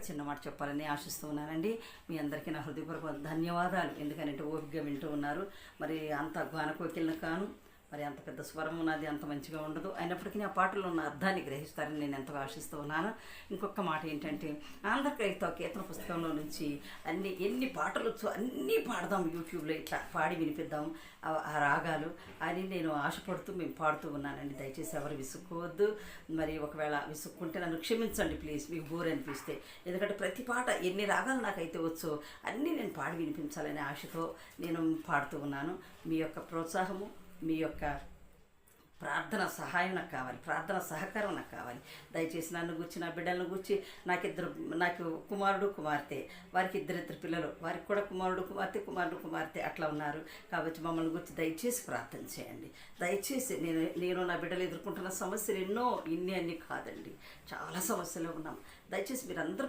చిన్న మాట చెప్పాలని ఆశిస్తూ ఉన్నానండి. మీ అందరికీ నా హృదయపూర్వక ధన్యవాదాలు. ఎందుకంటే ఓపికగా వింటూ ఉన్నారు. మరి అంత గానకోకిలను కాను, మరి అంత పెద్ద స్వరం ఉన్నది అంత మంచిగా ఉండదు. అయినప్పటికీ ఆ పాటలో ఉన్న అర్థాన్ని గ్రహిస్తారని నేను ఎంతో ఆశిస్తూ ఉన్నాను. ఇంకొక మాట ఏంటంటే, ఆంధ్రప్రదేశ్తో కీర్తన పుస్తకంలో నుంచి ఎన్ని పాటలు వచ్చో అన్నీ పాడదాం, యూట్యూబ్లో ఇట్లా పాడి వినిపిద్దాం ఆ రాగాలు అని నేను ఆశపడుతూ మేము పాడుతూ ఉన్నానండి. దయచేసి ఎవరు విసుక్కోవద్దు. మరి ఒకవేళ విసుక్కుంటే నన్ను క్షమించండి ప్లీజ్, మీకు బోర్ అనిపిస్తే. ఎందుకంటే ప్రతి పాట ఎన్ని రాగాలు నాకైతే వచ్చో అన్నీ నేను పాడి వినిపించాలనే ఆశతో నేను పాడుతూ ఉన్నాను. మీ యొక్క ప్రోత్సాహము, మీ యొక్క ప్రార్థన సహాయం నాకు కావాలి, ప్రార్థన సహకారం నాకు కావాలి. దయచేసి నన్ను గుర్చి, నా బిడ్డలను గుర్చి, నాకు కుమారుడు కుమార్తె, వారికి ఇద్దరిద్దరు పిల్లలు, వారికి కూడా కుమారుడు కుమార్తె అట్లా ఉన్నారు. కాబట్టి మమ్మల్ని గురించి దయచేసి ప్రార్థన చేయండి. దయచేసి నేను నా బిడ్డలు ఎదుర్కొంటున్న సమస్యలు ఎన్నో, అన్నీ కాదండి, చాలా సమస్యలు ఉన్నాం. దయచేసి మీరందరూ